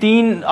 3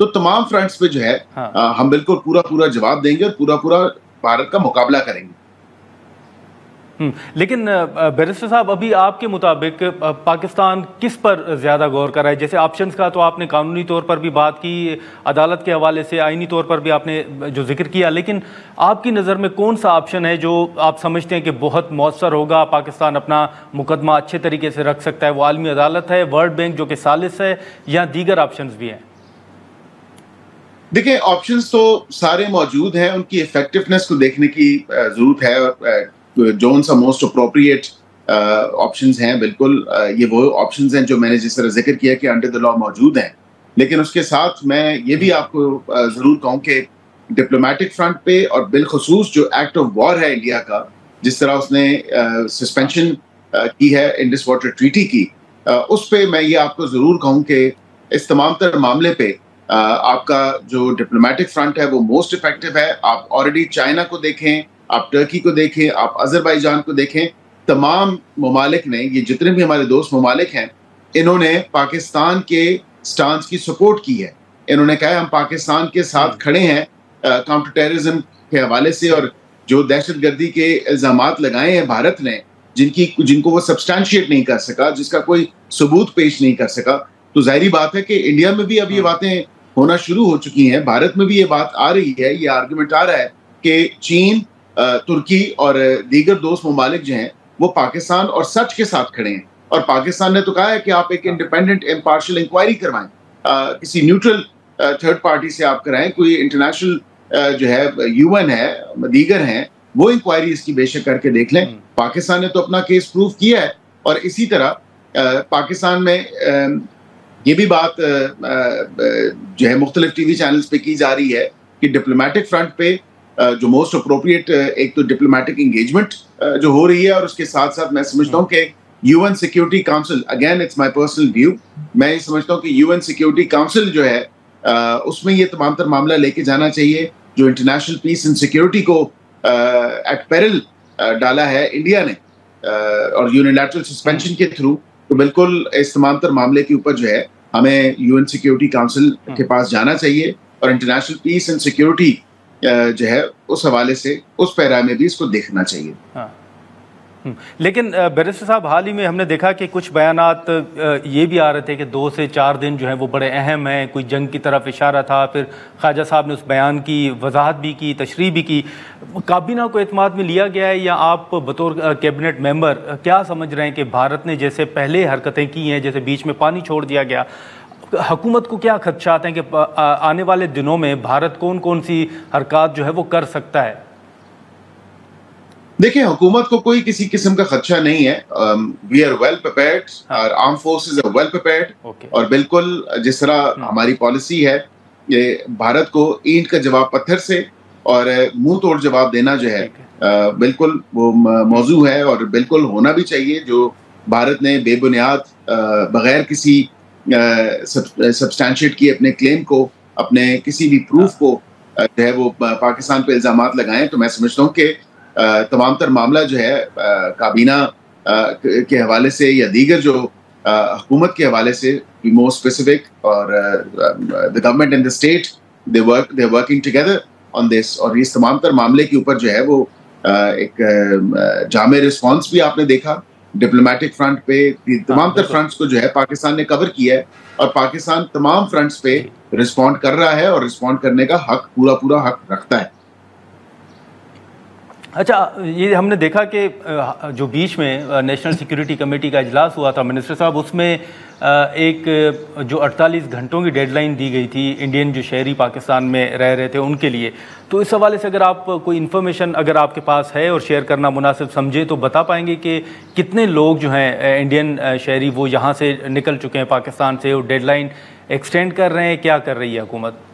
تو تمام فرنٹس پہ جو ہے ہم بالکل پورا جواب دیں گے اور پورا بھارت کا مقابلہ کریں گے. لیکن بیرسٹر صاحب ابھی آپ کے مطابق پاکستان کس پر زیادہ غور کر رہا ہے؟ جیسے آپشنز کا تو آپ نے قانونی طور پر بھی بات کی، عدالت کے حوالے سے آئینی طور پر بھی آپ نے جو ذکر کیا، لیکن آپ کی نظر میں کون سا آپشن ہے جو آپ سمجھتے ہیں کہ بہت مؤثر ہوگا، پاکستان اپنا مقدمہ اچھے طریقے سے رکھ سکتا ہے؟ وہ عالمی عدالت ہے، ورلڈ بینک جو کہ ثالث ہے، یا دیگر آپشنز بھی ہیں؟ دیکھیں آپشنز تو سارے موجود ہیں، ان کی افیکٹونیس کو دیکھنے کی ضرورت ہے. جون سا موسٹ اپروپریٹ آپشنز ہیں، بالکل یہ وہ آپشنز ہیں جو میں نے جس طرح ذکر کیا کہ انڈر دا لا موجود ہیں. لیکن اس کے ساتھ میں یہ بھی آپ کو ضرور کہوں کہ ڈپلومیٹک فرنٹ پہ اور بالخصوص جو ایکٹ آف وار ہے انڈیا کا، جس طرح اس نے سسپینشن کی ہے انڈس واٹر ٹریٹی کی، اس پہ میں یہ آپ کو ضرور کہوں کہ اس تمام تر معاملے پہ آپ کا جو ڈپلومیٹک فرنٹ ہے وہ موسٹ افیکٹو ہے. آپ آلریڈی چائنا کو دیکھیں، آپ ٹرکی کو دیکھیں، آپ آذربائیجان کو دیکھیں، تمام ممالک نے، یہ جتنے بھی ہمارے دوست ممالک ہیں، انہوں نے پاکستان کے سٹانس کی سپورٹ کی ہے. انہوں نے کہا ہم پاکستان کے ساتھ کھڑے ہیں کاؤنٹر ٹیررزم کے حوالے سے، اور جو دہشت گردی کے الزامات لگائے ہیں بھارت نے، جن کو وہ سبسٹانشیٹ نہیں کر سکا، جس کا کوئی ثبوت پیش نہیں کر سکا، تو ظاہری بات ہے کہ انڈیا میں بھی اب یہ باتیں ہونا شروع ہو چکی ہیں. بھارت میں بھی یہ بات آ رہی ہے، یہ آرگومنٹ آ رہا ہے کہ چین، ترکی اور دیگر دوست ممالک جو ہیں وہ پاکستان اور سچ کے ساتھ کھڑے ہیں. اور پاکستان نے تو کہا ہے کہ آپ ایک انڈیپینڈنٹ امپارشل انکوائری کروائیں، کسی نیوٹرل تھرڈ پارٹی سے آپ کرائیں، کوئی انٹرنیشنل جو ہے UN ہے، دیگر ہیں، وہ انکوائری اس کی بے شک کر کے دیکھ لیں. پاکستان نے تو اپنا کیس پروف کیا ہے. اور اسی طرح پاکستان میں یہ بھی بات جو ہے مختلف ٹی وی چینلز پہ کی جا رہی ہے کہ ڈپلومیٹک فرنٹ پہ جو موسٹ اپروپریٹ ایک تو ڈپلومیٹک انگیجمنٹ جو ہو رہی ہے، اور اس کے ساتھ ساتھ میں سمجھتا ہوں کہ UN security council, again it's my personal view, میں یہ سمجھتا ہوں کہ UN سیکیورٹی کاؤنسل جو ہے اس میں یہ تمام تر معاملہ لے کے جانا چاہیے. جو انٹرنیشنل پیس اینڈ سیکیورٹی کو ایٹ پیرل ڈالا ہے انڈیا نے اور یونیلیٹرل سسپینشن کے تھرو، تو بالکل اس تمام تر معاملے کے اوپر جو ہے ہمیں UN سیکیورٹی کاؤنسل کے پاس جانا چاہیے، اور انٹرنیشنل پیس اینڈ سیکیورٹی جو ہے اس حوالے سے اس پیرا میں بھی اس کو دیکھنا چاہیے. لیکن بیرسٹر صاحب، حال ہی میں ہم نے دیکھا کہ کچھ بیانات یہ بھی آ رہے تھے کہ 2 سے 4 دن جو ہیں وہ بڑے اہم ہیں، کوئی جنگ کی طرف اشارہ تھا. پھر خواجہ صاحب نے اس بیان کی وضاحت بھی کی، تشریح بھی کی. کابینہ کو اعتماد میں لیا گیا ہے، یا آپ بطور کیبنٹ ممبر کیا سمجھ رہے ہیں کہ بھارت نے جیسے پہلے حرکتیں کی ہیں، جیسے بیچ میں پانی چھوڑ دیا گیا، حکومت کو کیا خدشات ہیں کہ آنے والے دنوں میں بھارت کون سی حرکات جو ہے وہ کر سکتا ہے؟ دیکھیں حکومت کو کوئی کسی قسم کا خدشہ نہیں ہے. وی آر ویل پریپیئرڈ، اور arm forces are well prepared. اور بالکل جس طرح ہماری پالیسی ہے، یہ بھارت کو اینٹ کا جواب پتھر سے اور منہ توڑ جواب دینا جو ہے بالکل وہ موضوع ہے، اور بالکل ہونا بھی چاہیے. جو بھارت نے بے بنیاد بغیر کسی سبسٹانشیٹ کی اپنے کلیم کو، اپنے کسی بھی پروف کو جو ہے وہ پاکستان پہ الزامات لگائیں، تو میں سمجھتا ہوں کہ تمام تر معاملہ جو ہے کابینہ کے حوالے سے یا دیگر جو حکومت کے حوالے سے مور اسپیسیفک، اور the government and the state they're working together on this. اور اس تمام تر معاملے کے اوپر جو ہے وہ ایک جامع رسپانس بھی آپ نے دیکھا ڈپلومیٹک فرنٹ پہ. تمام تر فرنٹس کو جو ہے پاکستان نے کور کیا ہے، اور پاکستان تمام فرنٹس پہ رسپونڈ کر رہا ہے، اور رسپونڈ کرنے کا حق پورا حق رکھتا ہے. اچھا، یہ ہم نے دیکھا کہ جو بیچ میں نیشنل سیکیورٹی کمیٹی کا اجلاس ہوا تھا منسٹر صاحب، اس میں ایک جو 48 گھنٹوں کی ڈیڈ لائن دی گئی تھی انڈین جو شہری پاکستان میں رہ رہے تھے ان کے لیے، تو اس حوالے سے اگر آپ کوئی انفارمیشن اگر آپ کے پاس ہے اور شیئر کرنا مناسب سمجھے تو بتا پائیں گے کہ کتنے لوگ جو ہیں انڈین شہری وہ یہاں سے نکل چکے ہیں پاکستان سے، اور ڈیڈ لائن ایکسٹینڈ کر رہے ہیں، کیا کر رہی ہے حکومت؟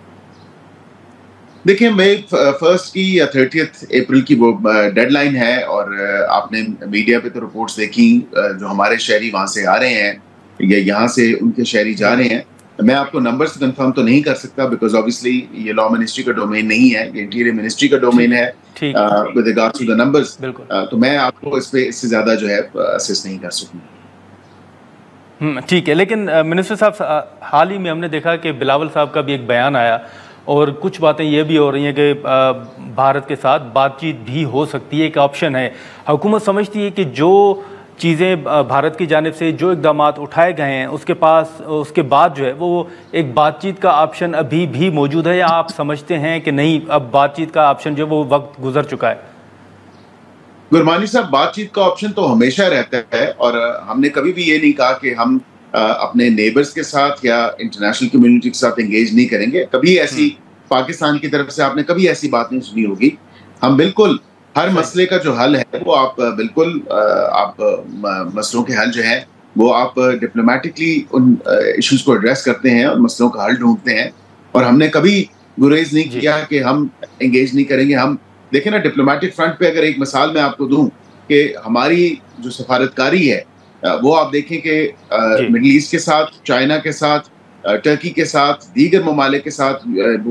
دیکھیں مئی 1 کی یا 30 اپریل کی وہ ڈیڈ لائن ہے، اور آپ نے میڈیا پہ تو رپورٹس دیکھی جو ہمارے شہری وہاں سے آ رہے ہیں یا یہاں سے ان کے شہری جا رہے ہیں. میں آپ کو نمبر سے کنفرم تو نہیں کر سکتا بیکاز آبویسلی یہ لا منسٹری کا ڈومین نہیں ہے، یہ انٹیریئر منسٹری کا ڈومین ہے with regard to the numbers. تو میں آپ کو اس پہ اس سے زیادہ جو ہے اسسٹ نہیں کر سکوں. ٹھیک ہے، لیکن منسٹر صاحب حال ہی میں ہم نے دیکھا کہ بلاول صاحب کا بھی ایک بیان آیا اور کچھ باتیں یہ بھی ہو رہی ہیں کہ بھارت کے ساتھ بات چیت بھی ہو سکتی ہے، ایک آپشن ہے۔ حکومت سمجھتی ہے کہ جو چیزیں بھارت کی جانب سے جو اقدامات اٹھائے گئے ہیں اس کے بعد جو ہے وہ ایک بات چیت کا آپشن ابھی بھی موجود ہے، یا آپ سمجھتے ہیں کہ نہیں اب بات چیت کا آپشن جو ہے وہ وقت گزر چکا ہے؟ گرمانی صاحب، بات چیت کا آپشن تو ہمیشہ رہتا ہے، اور ہم نے کبھی بھی یہ نہیں کہا کہ ہم اپنے نیبرز کے ساتھ یا انٹرنیشنل کمیونٹی کے ساتھ انگیج نہیں کریں گے۔ کبھی ایسی پاکستان کی طرف سے آپ نے کبھی ایسی بات نہیں سنی ہوگی۔ ہم بالکل ہر مسئلے کا جو حل ہے وہ آپ بالکل آپ مسئلوں کے حل جو ہیں وہ آپ ڈپلومیٹکلی ان ایشوز کو ایڈریس کرتے ہیں اور مسئلوں کا حل ڈھونڈتے ہیں، اور ہم نے کبھی گریز نہیں کیا کہ ہم انگیج نہیں کریں گے۔ ہم دیکھیں نا، ڈپلومیٹک فرنٹ پہ اگر ایک مثال میں آپ کو دوں کہ ہماری جو سفارتکاری ہے وہ آپ دیکھیں کہ مڈل ایسٹ کے ساتھ، چائنا کے ساتھ، ٹرکی کے ساتھ، دیگر ممالک کے ساتھ،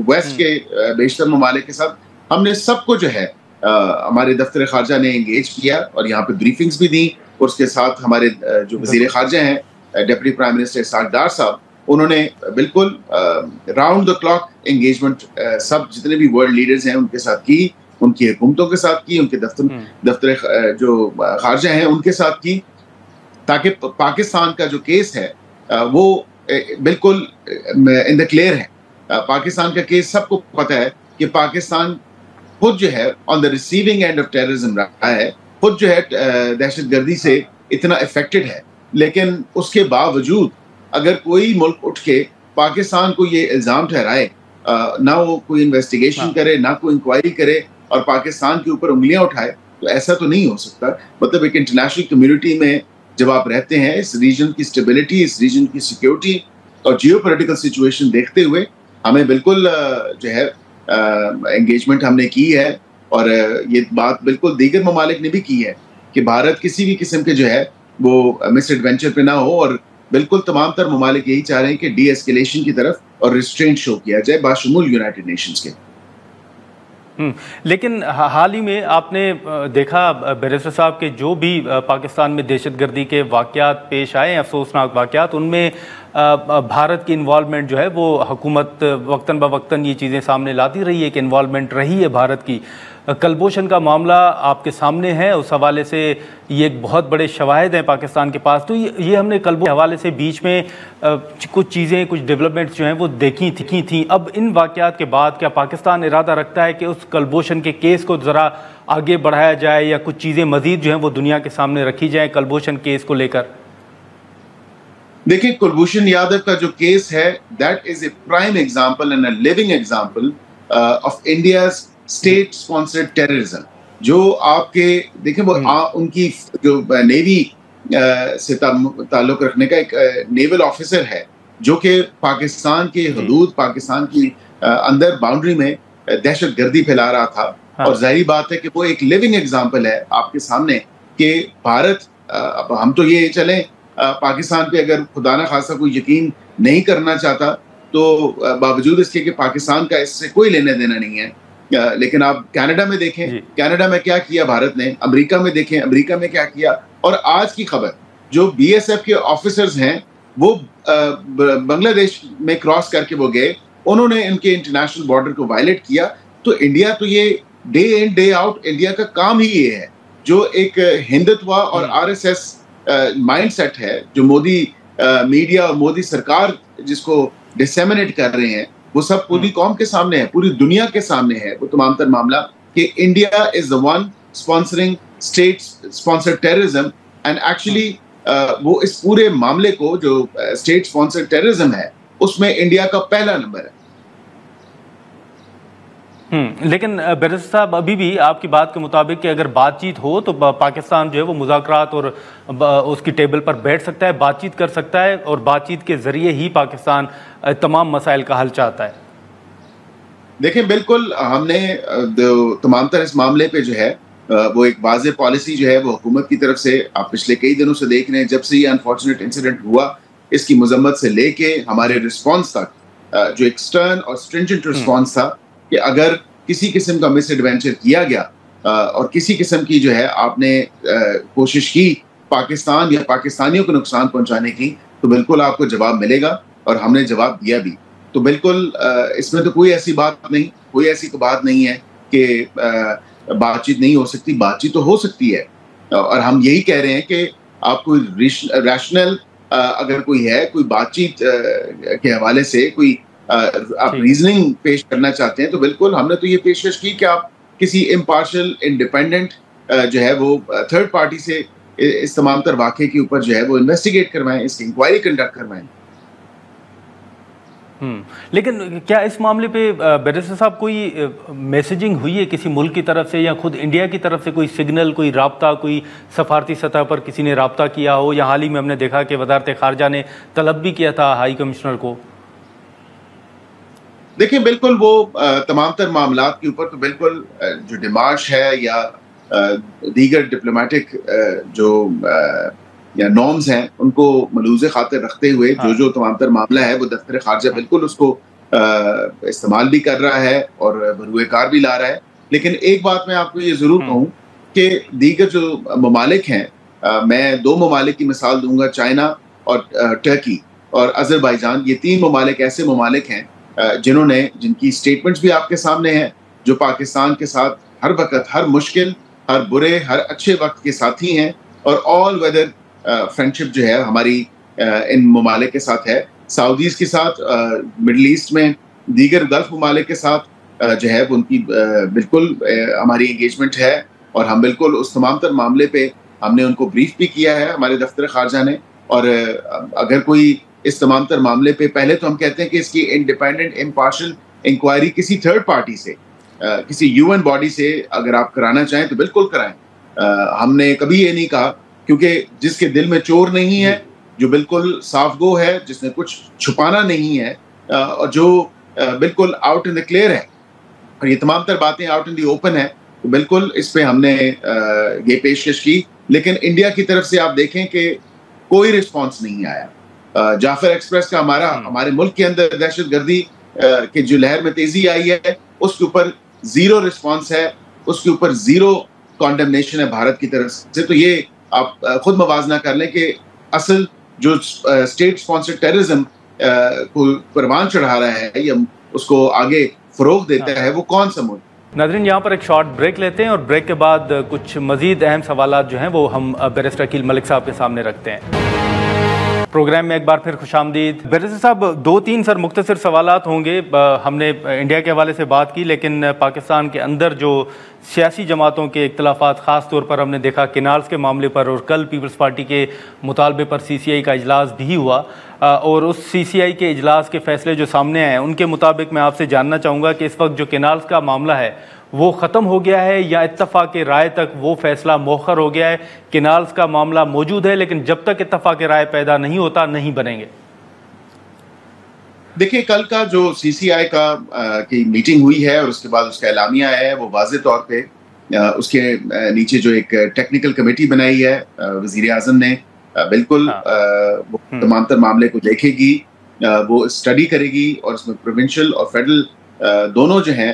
ویسٹ کے بیشتر ممالک کے ساتھ، ہم نے سب کو جو ہے ہمارے دفتر خارجہ نے انگیج کیا اور یہاں پہ بریفنگز بھی دیں، اور اس کے ساتھ ہمارے جو وزیر خارجہ ہیں deputy prime minister Ishaq Dar صاحب، انہوں نے بالکل راؤنڈ دا کلاک انگیجمنٹ سب جتنے بھی ورلڈ لیڈرز ہیں ان کے ساتھ کی، ان کی حکومتوں کے ساتھ کی، ان کے دفتر جو خارجہ ہیں ان کے ساتھ کی، تاکہ پاکستان کا جو کیس ہے وہ بالکل ان دا کلیئر ہے۔ پاکستان کا کیس سب کو پتہ ہے کہ پاکستان خود جو ہے on the receiving end of terrorism رہا ہے، خود جو ہے دہشت گردی سے اتنا افیکٹڈ ہے، لیکن اس کے باوجود اگر کوئی ملک اٹھ کے پاکستان کو یہ الزام ٹھہرائے، نہ وہ کوئی انویسٹیگیشن کرے، نہ کوئی انکوائری کرے اور پاکستان کے اوپر انگلیاں اٹھائے، تو ایسا تو نہیں ہو سکتا۔ مطلب ایک انٹرنیشنل کمیونٹی میں جب آپ رہتے ہیں، اس ریجن کی اسٹیبلٹی، اس ریجن کی سیکیورٹی اور جیو پولیٹیکل سچویشن دیکھتے ہوئے ہمیں بالکل جو ہے انگیجمنٹ ہم نے کی ہے، اور یہ بات بالکل دیگر ممالک نے بھی کی ہے کہ بھارت کسی بھی قسم کے جو ہے وہ مس ایڈونچر پہ نہ ہو، اور بالکل تمام تر ممالک یہی چاہ رہے ہیں کہ ڈی ایسکیلیشن کی طرف اور ریسٹرینٹ شو کیا جائے باشمول یونائٹڈ نیشنز کے۔ لیکن حال ہی میں آپ نے دیکھا بیرسٹر صاحب کہ جو بھی پاکستان میں دہشت گردی کے واقعات پیش آئے ہیں، افسوسناک واقعات، ان میں بھارت کی انوالومنٹ جو ہے وہ حکومت وقتاً بوقتاً یہ چیزیں سامنے لاتی رہی ہے کہ انوالومنٹ رہی ہے بھارت کی۔ کلبھوشن کا معاملہ آپ کے سامنے ہے، اس حوالے سے یہ ایک بہت بڑے شواہد ہیں پاکستان کے پاس، تو یہ ہم نے کلبھوشن کے حوالے سے بیچ میں کچھ چیزیں، کچھ ڈیولپمنٹس جو ہیں وہ دیکھی تھیں۔ اب ان واقعات کے بعد کیا پاکستان ارادہ رکھتا ہے کہ اس کلبھوشن کے کیس کو ذرا آگے بڑھایا جائے، یا کچھ چیزیں مزید جو ہیں وہ دنیا کے سامنے رکھی جائیں کلبھوشن کیس کو لے کر؟ دیکھیں، کلبھوشن یادو کا جو کیس ہے، that is a prime example and a living example of India's state sponsored terrorism. جو آپ کے دیکھیں، وہ ان کی جو نیوی سے تعلق رکھنے کا ایک نیول آفیسر ہے جو کہ پاکستان کے حدود، پاکستان کی اندر باؤنڈری میں دہشت گردی پھیلا رہا تھا، اور ظاہری بات ہے کہ وہ ایک لیونگ ایگزامپل ہے آپ کے سامنے کہ بھارت، ہم تو یہ چلیں پاکستان پہ اگر خدا نہ خواستہ کوئی یقین نہیں کرنا چاہتا تو باوجود اس کے کہ پاکستان کا اس سے کوئی لینا دینا نہیں ہے، لیکن آپ کینیڈا میں دیکھیں، کینیڈا میں کیا کیا بھارت نے، امریکہ میں دیکھیں امریکہ میں کیا کیا، اور آج کی خبر جو بی ایس ایف کے آفیسرز ہیں وہ بنگلہ دیش میں کراس کر کے وہ گئے، انہوں نے ان کے انٹرنیشنل بارڈر کو وائلیٹ کیا، تو انڈیا تو یہ day in day out India کا کام ہی یہ ہے، جو ایک ہندتوا اور R S S mindset ہے جو مودی میڈیا اور مودی سرکار جس کو ڈسیمنیٹ کر رہے ہیں، وہ سب پوری قوم کے سامنے ہے، پوری دنیا کے سامنے ہے وہ تمام تر معاملہ کہ India is the one sponsoring state sponsored terrorism and actually وہ اس پورے معاملے کو جو state sponsored terrorism ہے اس میں انڈیا کا پہلا نمبر ہے۔ لیکن بیرسٹر صاحب، ابھی بھی آپ کی بات کے مطابق کہ اگر بات چیت ہو تو پاکستان جو ہے وہ مذاکرات اور اس کی ٹیبل پر بیٹھ سکتا ہے، بات چیت کر سکتا ہے، اور بات چیت کے ذریعے ہی پاکستان تمام مسائل کا حل چاہتا ہے۔ دیکھیں، بالکل ہم نے تمام تر اس معاملے پہ جو ہے وہ ایک واضح پالیسی جو ہے وہ حکومت کی طرف سے آپ پچھلے کئی دنوں سے دیکھ رہے ہیں، جب سے یہ انفارچونیٹ انسیڈنٹ ہوا اس کی مذمت سے لے کے ہمارے رسپانس تک جو ایک سٹرن اور سٹرنجنٹ رسپانس تھا کہ اگر کسی قسم کا مس ایڈونچر کیا گیا اور کسی قسم کی جو ہے آپ نے کوشش کی پاکستان یا پاکستانیوں کو نقصان پہنچانے کی، تو بالکل آپ کو جواب ملے گا، اور ہم نے جواب دیا بھی. تو بالکل اس میں تو کوئی ایسی بات نہیں ہے کہ بات چیت نہیں ہو سکتی. بات چیت تو ہو سکتی ہے، اور ہم یہی کہہ رہے ہیں کہ آپ کو ریشنل اگر کوئی ہے، کوئی بات چیت کے حوالے سے کوئی آپ ریزننگ پیش کرنا چاہتے ہیں، تو بالکل ہم نے تو یہ پیشکش کی کہ آپ کسی امپارشل انڈیپینڈنٹ جو ہے وہ تھرڈ پارٹی سے اس تمام تر واقعے کے اوپر جو ہے وہ انویسٹیگیٹ کروائیں، اس کی انکوائری کنڈکٹ کروائیں. لیکن کیا اس معاملے پہ بیرسٹر صاحب کوئی میسیجنگ ہوئی ہے کسی ملک کی طرف سے، یا خود انڈیا کی طرف سے کوئی سگنل، کوئی رابطہ، کوئی سفارتی سطح پر کسی نے رابطہ کیا ہو؟ یا حال ہی میں ہم نے دیکھا کہ وزارت خارجہ نے طلب بھی کیا تھا ہائی کمشنر کو. دیکھیں بالکل وہ تمام تر معاملات کے اوپر تو بالکل جو ڈیمارش ہے یا دیگر ڈپلومیٹک جو یا نارمز ہیں ان کو ملوز خاطر رکھتے ہوئے جو تمام تر معاملہ ہے وہ دفتر خارجہ بالکل اس کو استعمال بھی کر رہا ہے اور بروئے کار بھی لا رہا ہے. لیکن ایک بات میں آپ کو یہ ضرور کہوں کہ دیگر جو ممالک ہیں، میں 2 ممالک کی مثال دوں گا، چائنا اور ٹرکی اور آذربائیجان. یہ 3 ممالک ایسے ممالک ہیں جن کی سٹیٹمنٹس بھی آپ کے سامنے ہیں، جو پاکستان کے ساتھ ہر وقت، ہر مشکل، ہر برے، ہر اچھے وقت کے ساتھی ہیں، اور آل ویدر فرینڈشپ جو ہے ہماری ان ممالک کے ساتھ ہے. سعودیز کے ساتھ، مڈل ایسٹ میں دیگر گلف ممالک کے ساتھ جو ہے ان کی بالکل ہماری انگیجمنٹ ہے، اور ہم بالکل اس تمام تر معاملے پہ ہم نے ان کو بریف بھی کیا ہے ہمارے دفتر خارجہ نے. اور اگر کوئی اس تمام تر معاملے پہ، پہلے تو ہم کہتے ہیں کہ اس کی انڈیپینڈنٹ امپارشل انکوائری کسی تھرڈ پارٹی سے، کسی UN باڈی سے اگر آپ کرانا چاہیں تو بالکل کرائیں. ہم نے کبھی یہ نہیں کہا، کیونکہ جس کے دل میں چور نہیں ہے، جو بالکل صاف گو ہے، جس نے کچھ چھپانا نہیں ہے، اور جو بالکل آؤٹ ان دا کلیئر ہے، اور یہ تمام تر باتیں آؤٹ ان دی اوپن ہے، تو بالکل اس پہ ہم نے یہ پیشکش کی. لیکن انڈیا کی طرف سے آپ دیکھیں کہ کوئی رسپانس نہیں آیا. جعفر ایکسپریس کا ہمارے ملک کے اندر دہشت گردی کے جو لہر میں تیزی آئی ہے، اس کے اوپر 0 رسپانس ہے، اس کے اوپر 0 کانڈمنیشن ہے بھارت کی طرف سے. تو یہ آپ خود موازنہ کر لیں کہ اصل جو اسٹیٹ اسپانسرڈ ٹیررزم کو پروان چڑھا رہا ہے یا اس کو آگے فروغ دیتا ہے، وہ کون سا ملک. ناظرین، یہاں پر ایک شارٹ بریک لیتے ہیں، اور بریک کے بعد کچھ مزید اہم سوالات جو ہیں وہ ہم بیرسٹر عقیل ملک صاحب کے سامنے رکھتے ہیں. پروگرام میں ایک بار پھر خوش آمدید. بیرسٹر صاحب، 2-3 سر مختصر سوالات ہوں گے. ہم نے انڈیا کے حوالے سے بات کی، لیکن پاکستان کے اندر جو سیاسی جماعتوں کے اختلافات، خاص طور پر ہم نے دیکھا کینالز کے معاملے پر، اور کل پیپلز پارٹی کے مطالبے پر CCI کا اجلاس بھی ہوا، اور اس CCI کے اجلاس کے فیصلے جو سامنے آئے ہیں ان کے مطابق میں آپ سے جاننا چاہوں گا کہ اس وقت جو کینالز کا معاملہ ہے وہ ختم ہو گیا ہے، یا اتفاق رائے تک وہ فیصلہ مؤخر ہو گیا ہے؟ کینالز کا معاملہ موجود ہے، لیکن جب تک اتفاق رائے پیدا نہیں ہوتا نہیں بنیں گے. دیکھیں، کل کا جو CCI کی میٹنگ ہوئی ہے اور اس کے بعد اس کا اعلامیہ ہے، وہ واضح طور پہ اس کے نیچے جو ایک ٹیکنیکل کمیٹی بنائی ہے وزیر اعظم نے، بالکل وہ تمام تر معاملے کو دیکھے گی، وہ اسٹڈی کرے گی، اور اس میں پروونشل اور فیڈرل دونوں جو ہیں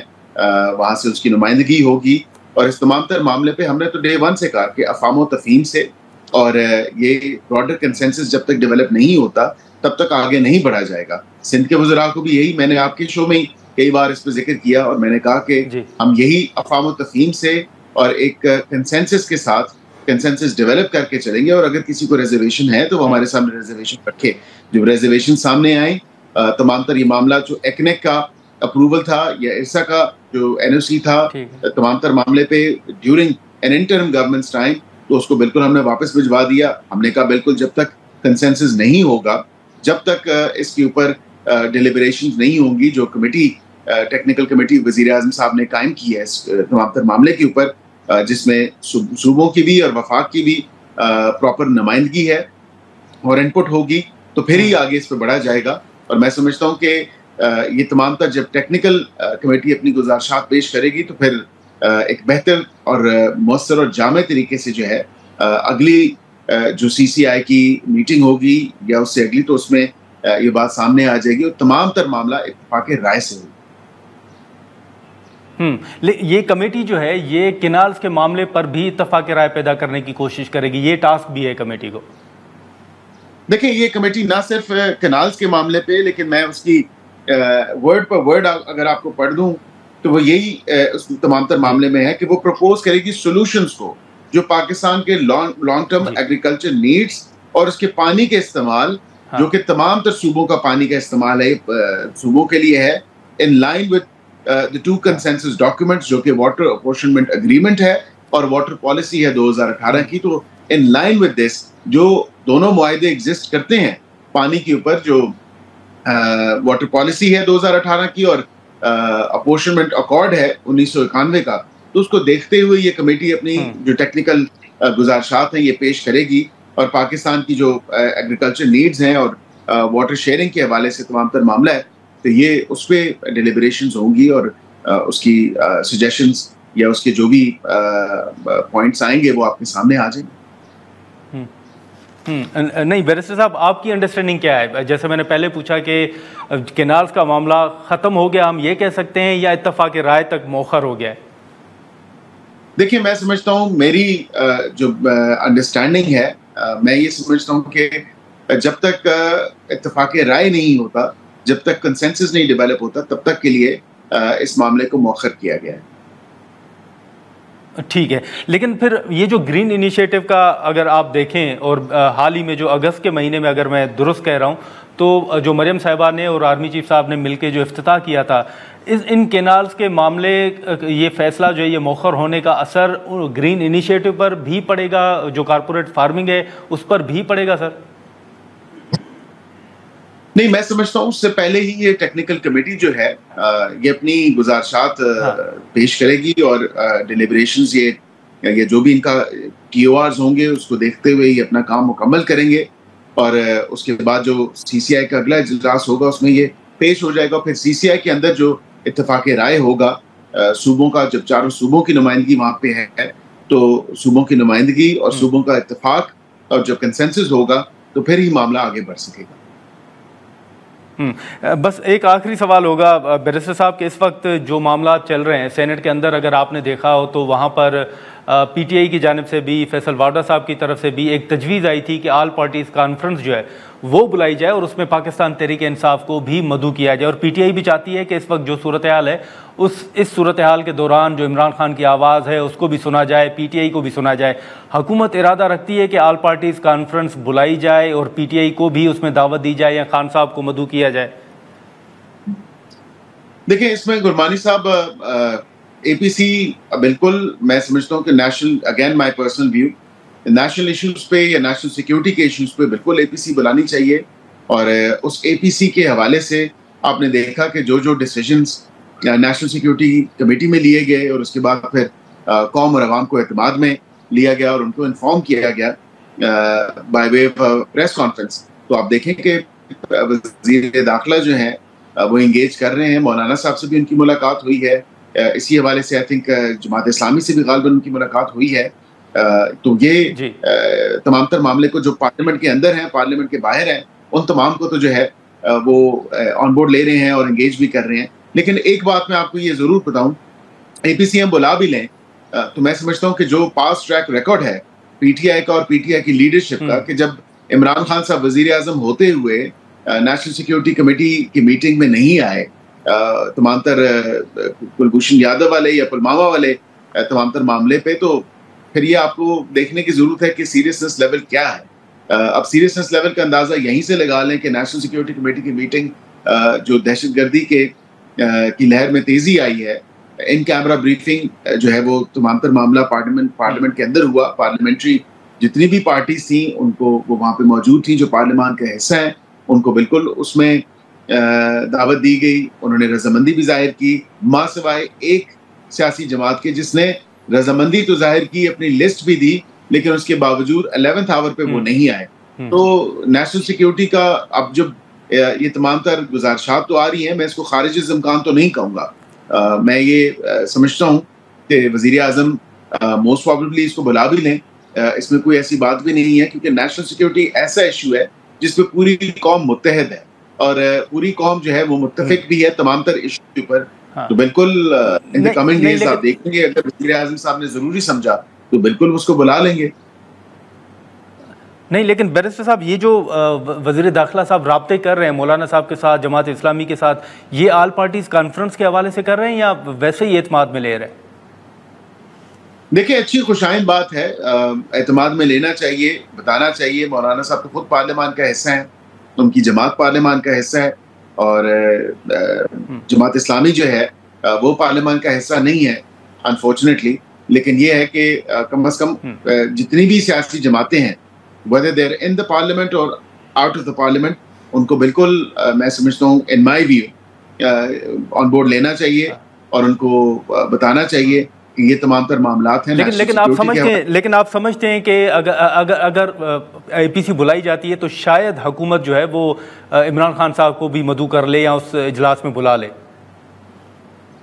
وہاں سے اس کی نمائندگی ہوگی. اور اس تمام تر معاملے پہ ہم نے تو ڈے 1 سے کہا کہ افہام و تفہیم سے اور یہ براڈر کنسنسس جب تک ڈیولپ نہیں ہوتا تب تک آگے نہیں بڑھا جائے گا. سندھ کے وزراء کو بھی یہی، میں نے آپ کے شو میں کئی بار اس پہ ذکر کیا، اور میں نے کہا کہ ہم یہی افہام و تفہیم سے اور ایک کنسنسس کے ساتھ کنسنسس ڈیولپ کر کے چلیں گے. اور اگر کسی کو ریزرویشن ہے تو وہ ہمارے سامنے ریزرویشن رکھے. جب ریزرویشن سامنے آئیں، تمام تر یہ معاملہ جو ایکنیک کا اپروول تھا یا ارسا کا جو NOC تھا، تمام تر معاملے پہ during an interim governments time, تو اس کو بالکل ہم نے واپس بھجوا دیا. ہم نے کہا بالکل جب تک کنسنسس نہیں ہوگا، جب تک اس کے اوپر ڈیلیبریشنز نہیں ہوں گی، جو کمیٹی ٹیکنیکل کمیٹی وزیر اعظم صاحب نے قائم کی ہے اس تمام تر معاملے کے اوپر، جس میں صوبوں کی بھی اور وفاق کی بھی پراپر نمائندگی ہے اور انپٹ ہوگی، تو پھر ہی آگے اس پہ بڑھا جائے گا. اور میں سمجھتا ہوں کہ یہ تمام تر جب ٹیکنیکل کمیٹی اپنی گزارشات پیش کرے گی تو پھر ایک بہتر اور مؤثر اور جامع طریقے سے جو ہے اگلی جو CCI کی میٹنگ ہوگی یا اس سے اگلی، تو اس میں یہ بات سامنے آ جائے گی، اور تمام تر معاملہ اتفاق رائے سے ہوگی. یہ کمیٹی جو ہے یہ کینالز کے معاملے پر بھی اتفاق رائے پیدا کرنے کی کوشش کرے گی، یہ ٹاسک بھی ہے کمیٹی کو؟ دیکھیں یہ کمیٹی نہ صرف کنالز کے معاملے پہ، لیکن میں اس کی ورڈ پر ورڈ اگر آپ کو پڑھ دوں تو وہ یہی اس تمام تر معاملے میں ہے کہ وہ پروپوز کرے گی سولوشنز کو جو پاکستان کے لانگ ٹرم ایگریکلچر نیڈز اور اس کے پانی کے استعمال، جو کہ تمام تر صوبوں کا پانی کا استعمال ہے صوبوں کے لیے ہے، in line with the two consensus documents جو کہ واٹر اپورشنمنٹ اگریمنٹ ہے اور واٹر پالیسی ہے 2018 کی. تو ان لائن ود دس جو دونوں معاہدے ایگزسٹ کرتے ہیں پانی کے اوپر، جو واٹر پالیسی ہے 2018 کی اور اپورشنمنٹ اکارڈ ہے 1991 کا، تو اس کو دیکھتے ہوئے یہ کمیٹی اپنی جو ٹیکنیکل گزارشات ہیں یہ پیش کرے گی، اور پاکستان کی جو ایگریکلچر نیڈز ہیں اور واٹر شیئرنگ کے حوالے سے تمام تر معاملہ ہے، تو یہ اس پہ ڈیلیبریشنز ہوں گی اور اس کی سجیشنز یا اس کے جو بھی پوائنٹس آئیں گے وہ آپ کے سامنے آ جائیں گے. نہیں بیرسٹر صاحب، آپ کی انڈرسٹینڈنگ کیا ہے؟ جیسے میں نے پہلے پوچھا کہ کینالز کا معاملہ ختم ہو گیا، ہم یہ کہہ سکتے ہیں، یا اتفاق رائے تک مؤخر ہو گیا ہے؟ دیکھیے میں سمجھتا ہوں، میری جو انڈرسٹینڈنگ ہے، میں یہ سمجھتا ہوں کہ جب تک اتفاق رائے نہیں ہوتا، جب تک کنسنسس نہیں ڈیولپ ہوتا، تب تک کے لیے اس معاملے کو مؤخر کیا گیا ہے. ٹھیک ہے، لیکن پھر یہ جو گرین انیشیٹو کا اگر آپ دیکھیں، اور حال ہی میں جو اگست کے مہینے میں اگر میں درست کہہ رہا ہوں تو جو مریم صاحبہ نے اور آرمی چیف صاحب نے مل کے جو افتتاح کیا تھا ان کینالز کے معاملے، یہ فیصلہ جو ہے یہ مؤخر ہونے کا اثر گرین انیشیٹو پر بھی پڑے گا، جو کارپوریٹ فارمنگ ہے اس پر بھی پڑے گا سر؟ نہیں، میں سمجھتا ہوں اس سے پہلے ہی یہ ٹیکنیکل کمیٹی جو ہے یہ اپنی گزارشات پیش کرے گی، اور ڈیلیبریشنز یہ جو بھی ان کا ٹی او آرز ہوں گے اس کو دیکھتے ہوئے یہ اپنا کام مکمل کریں گے، اور اس کے بعد جو سی سی آئی کا اگلا اجلاس ہوگا اس میں یہ پیش ہو جائے گا. پھر سی سی آئی کے اندر جو اتفاق رائے ہوگا صوبوں کا، جب چاروں صوبوں کی نمائندگی وہاں پہ ہے تو صوبوں کی نمائندگی اور صوبوں کا اتفاق اور جب کنسنسس ہوگا تو پھر ہی معاملہ آگے بڑھ سکے گا. بس ایک آخری سوال ہوگا بیرسٹر صاحب کہ اس وقت جو معاملات چل رہے ہیں سینٹ کے اندر، اگر آپ نے دیکھا ہو تو وہاں پر پی ٹی آئی کی جانب سے بھی، فیصل وارڈا صاحب کی طرف سے بھی ایک تجویز آئی تھی کہ آل پارٹیز کانفرنس جو ہے وہ بلائی جائے اور اس میں پاکستان تحریک انصاف کو بھی مدعو کیا جائے، اور پی ٹی آئی بھی چاہتی ہے کہ اس وقت جو صورتحال ہے اس صورتحال کے دوران جو عمران خان کی آواز ہے اس کو بھی سنا جائے، پی ٹی آئی کو بھی سنا جائے. حکومت ارادہ رکھتی ہے کہ آل پارٹیز کانفرنس بلائی جائے اور پی ٹی آئی کو بھی اس میں دعوت دی جائے یا خان صاحب کو مدعو کیا جائے؟ دیکھیں اس میں گرمانی صاحب، اے پی سی بالکل میں سمجھتا ہوں کہ national, again my personal view, national issues پہ یا نیشنل سیکیورٹی کے ایشوز پہ بالکل اے پی سی بلانی چاہیے. اور اس اے پی سی کے حوالے سے آپ نے دیکھا کہ جو ڈیسیجنز نیشنل سیکیورٹی کمیٹی میں لیے گئے اور اس کے بعد پھر قوم اور عوام کو اعتماد میں لیا گیا اور ان کو انفارم کیا گیا by way of press conference, تو آپ دیکھیں کہ وزیر داخلہ جو ہیں وہ انگیج کر رہے ہیں. مولانا صاحب سے بھی ان کی ملاقات ہوئی ہے، اسی حوالے سے آئی تھنک جماعت اسلامی سے بھی غالباً ان کی ملاقات ہوئی ہے. تو یہ تمام تر معاملے کو جو پارلیمنٹ کے اندر ہیں، پارلیمنٹ کے باہر ہیں، ان تمام کو تو جو ہے وہ آن بورڈ لے رہے ہیں اور انگیج بھی کر رہے ہیں. لیکن ایک بات میں آپ کو یہ ضرور بتاؤں، اے پی سی ہم بلا بھی لیں تو میں سمجھتا ہوں کہ جو پاس ٹریک ریکارڈ ہے پی ٹی آئی کا اور پی ٹی آئی کی لیڈرشپ کا، کہ جب عمران خان صاحب وزیر اعظم ہوتے ہوئے نیشنل سیکیورٹی کمیٹی کی میٹنگ میں نہیں آئے، تمام تر کلبھوشن یادو والے یا پلوامہ والے تمام تر معاملے پہ، تو پھر یہ آپ کو دیکھنے کی ضرورت ہے کہ سیریسنس لیول کیا ہے. اب سیریسنس لیول کا اندازہ یہیں سے لگا لیں کہ نیشنل سیکیورٹی کمیٹی کی میٹنگ جو دہشت گردی کی لہر میں تیزی آئی ہے، ان کیمرہ بریفنگ جو ہے وہ تمام تر معاملہ پارلیمنٹ کے اندر ہوا. پارلیمنٹری جتنی بھی پارٹیز تھیں ان کو وہ وہاں پہ موجود تھیں جو پارلیمان کا حصہ ہیں، ان کو بالکل اس میں دعوت دی گئی. انہوں نے رضامندی بھی ظاہر کی، ماں سوائے ایک سیاسی جماعت کے جس نے رضامندی تو ظاہر کی، اپنی لسٹ بھی دی، لیکن اس کے باوجود 11th آور پہ وہ نہیں آئے. تو نیشنل سیکیورٹی کا اب جب یہ تمام تر گزارشات تو آ رہی ہیں، میں اس کو خارج از امکان تو نہیں کہوں گا. میں یہ سمجھتا ہوں کہ وزیر اعظم موسٹ پروبیبلی اس کو بلا بھی لیں، اس میں کوئی ایسی بات بھی نہیں ہے، کیونکہ نیشنل سیکیورٹی ایسا ایشو ہے جس پہ پوری قوم متحد ہے اور پوری قوم جو ہے وہ متفق بھی ہے تمام تر ایشو پر. تو بالکل ان دی کمنگ ڈیز آپ دیکھیں گے اگر وزیر اعظم صاحب نے ضروری سمجھا تو بالکل اس کو بلا لیں گے. نہیں لیکن بیرسٹر صاحب یہ جو وزیر داخلہ صاحب رابطے کر رہے ہیں مولانا صاحب کے ساتھ، جماعت اسلامی کے ساتھ، یہ آل پارٹیز کانفرنس کے حوالے سے کر رہے ہیں یا ویسے ہی اعتماد میں لے رہے ہیں؟ دیکھیں اچھی خوشائند بات ہے، اعتماد میں لینا چاہیے، بتانا چاہیے۔ مولانا صاحب تو خود پارلیمان کا حصہ ہیں، ان کی جماعت پارلیمان کا حصہ ہے، اور جماعت اسلامی جو ہے وہ پارلیمان کا حصہ نہیں ہے انفارچونیٹلی، لیکن یہ ہے کہ کم از کم جتنی بھی سیاسی جماعتیں ہیں whether they're in the parliament or out of the parliament، ان کو بالکل میں سمجھتا ہوں in my view on board لینا چاہیے اور ان کو بتانا چاہیے کہ یہ تمام تر معاملات ہیں۔ لیکن آپ سمجھتے ہیں کہ اگر اے پی سی بلائی جاتی ہے تو شاید حکومت جو ہے وہ عمران خان صاحب کو بھی مدعو کر لے یا اس اجلاس میں بلا لے؟